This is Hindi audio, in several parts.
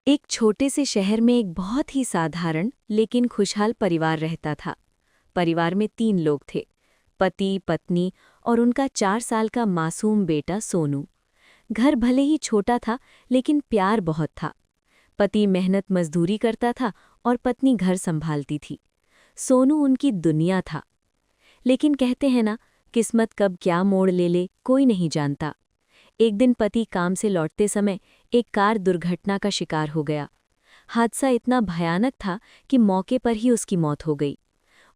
एक छोटे से शहर में एक बहुत ही साधारण लेकिन खुशहाल परिवार रहता था। परिवार में 3 लोग थे, पति, पत्नी और उनका 4 साल का मासूम बेटा सोनू। घर भले ही छोटा था लेकिन प्यार बहुत था। पति मेहनत मजदूरी करता था और पत्नी घर संभालती थी। सोनू उनकी दुनिया था। लेकिन कहते हैं ना, किस्मत कब क्या मोड़ ले ले कोई नहीं जानता। एक दिन पति काम से लौटते समय एक कार दुर्घटना का शिकार हो गया। हादसा इतना भयानक था कि मौके पर ही उसकी मौत हो गई।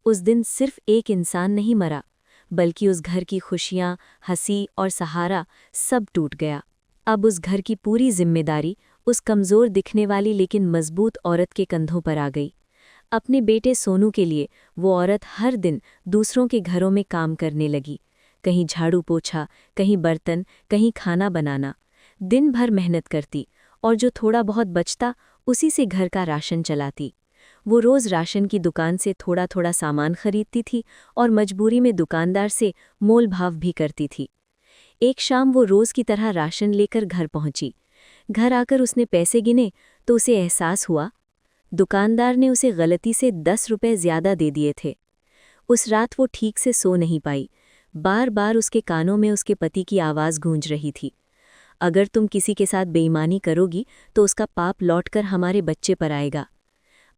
उस दिन सिर्फ एक इंसान नहीं मरा, बल्कि उस घर की खुशियां, हंसी और सहारा सब टूट गया। अब उस घर की पूरी जिम्मेदारी उस कमज़ोर दिखने वाली लेकिन मजबूत औरत के कंधों पर आ गई। अपने बेटे सोनू के लिए वो औरत हर दिन दूसरों के घरों में काम करने लगी। कहीं झाड़ू पोछा, कहीं बर्तन, कहीं खाना बनाना। दिन भर मेहनत करती और जो थोड़ा बहुत बचता उसी से घर का राशन चलाती। वो रोज़ राशन की दुकान से थोड़ा थोड़ा सामान खरीदती थी और मजबूरी में दुकानदार से मोल भाव भी करती थी। एक शाम वो रोज़ की तरह राशन लेकर घर पहुंची। घर आकर उसने पैसे गिने तो उसे एहसास हुआ, दुकानदार ने उसे गलती से 10 रुपए ज़्यादा दे दिए थे। उस रात वो ठीक से सो नहीं पाई। बार बार उसके कानों में उसके पति की आवाज़ गूंज रही थी, अगर तुम किसी के साथ बेईमानी करोगी तो उसका पाप लौटकर हमारे बच्चे पर आएगा।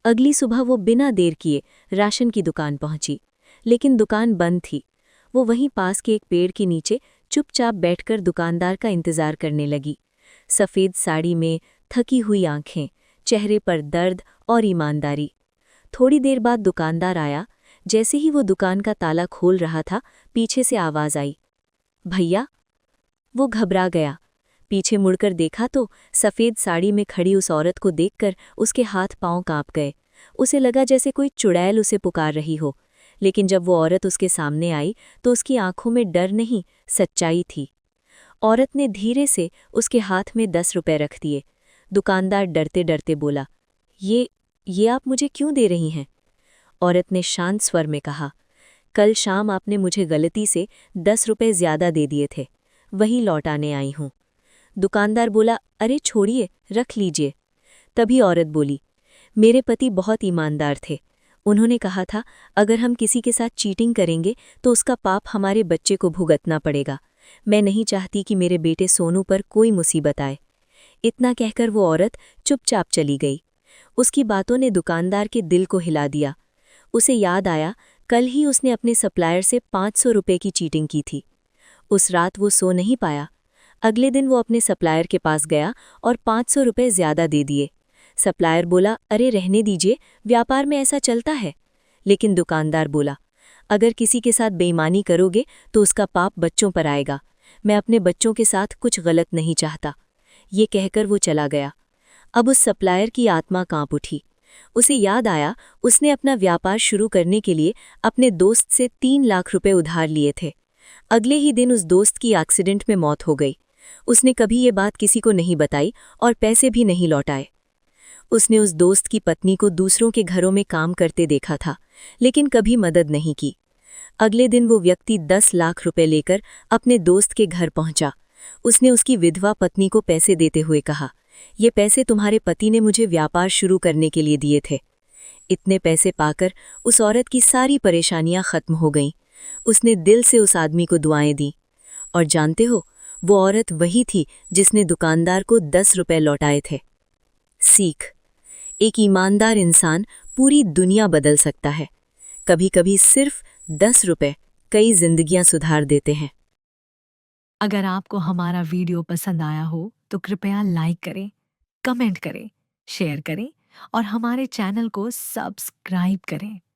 अगली सुबह वो बिना देर किए राशन की दुकान पहुंची, लेकिन दुकान बंद थी। वो वहीं पास के एक पेड़ के नीचे चुपचाप बैठकर दुकानदार का इंतजार करने लगी। सफ़ेद साड़ी में, थकी हुई आंखें, चेहरे पर दर्द और ईमानदारी। थोड़ी देर बाद दुकानदार आया। जैसे ही वो दुकान का ताला खोल रहा था, पीछे से आवाज़ आई, भैया। वो घबरा गया। पीछे मुड़कर देखा तो सफ़ेद साड़ी में खड़ी उस औरत को देखकर उसके हाथ पांव कांप गए। उसे लगा जैसे कोई चुड़ैल उसे पुकार रही हो। लेकिन जब वो औरत उसके सामने आई तो उसकी आंखों में डर नहीं, सच्चाई थी। औरत ने धीरे से उसके हाथ में 10 रुपए रख दिए। दुकानदार डरते डरते बोला, ये आप मुझे क्यों दे रही हैं? औरत ने शांत स्वर में कहा, कल शाम आपने मुझे गलती से 10 रुपए ज़्यादा दे दिए थे, वही लौटाने आई हूँ। दुकानदार बोला, अरे छोड़िए, रख लीजिए। तभी औरत बोली, मेरे पति बहुत ईमानदार थे। उन्होंने कहा था, अगर हम किसी के साथ चीटिंग करेंगे तो उसका पाप हमारे बच्चे को भुगतना पड़ेगा। मैं नहीं चाहती कि मेरे बेटे सोनू पर कोई मुसीबत आए। इतना कहकर वो औरत चुपचाप चली गई। उसकी बातों ने दुकानदार के दिल को हिला दिया। उसे याद आया, कल ही उसने अपने सप्लायर से 500 रुपए की चीटिंग की थी। उस रात वो सो नहीं पाया। अगले दिन वो अपने सप्लायर के पास गया और 500 रुपए ज़्यादा दे दिए। सप्लायर बोला, अरे रहने दीजिए, व्यापार में ऐसा चलता है। लेकिन दुकानदार बोला, अगर किसी के साथ बेईमानी करोगे तो उसका पाप बच्चों पर आएगा। मैं अपने बच्चों के साथ कुछ गलत नहीं चाहता। ये कहकर वो चला गया। अब उस सप्लायर की आत्मा कांप उठी। उसे याद आया, उसने अपना व्यापार शुरू करने के लिए अपने दोस्त से 3 लाख रुपए उधार लिए थे। अगले ही दिन उस दोस्त की एक्सीडेंट में मौत हो गई। उसने कभी ये बात किसी को नहीं बताई और पैसे भी नहीं लौटाए। उसने उस दोस्त की पत्नी को दूसरों के घरों में काम करते देखा था, लेकिन कभी मदद नहीं की। अगले दिन वो व्यक्ति 10 लाख रुपए लेकर अपने दोस्त के घर पहुंचा। उसने उसकी विधवा पत्नी को पैसे देते हुए कहा, ये पैसे तुम्हारे पति ने मुझे व्यापार शुरू करने के लिए दिए थे। इतने पैसे पाकर उस औरत की सारी परेशानियां खत्म हो गईं। उसने दिल से उस आदमी को दुआएं दी। और जानते हो, वो औरत वही थी जिसने दुकानदार को 10 रुपए लौटाए थे। सीख, एक ईमानदार इंसान पूरी दुनिया बदल सकता है। कभी कभी सिर्फ 10 रुपए कई जिंदगियां सुधार देते हैं। अगर आपको हमारा वीडियो पसंद आया हो तो कृपया लाइक करें, कमेंट करें, शेयर करें और हमारे चैनल को सब्सक्राइब करें।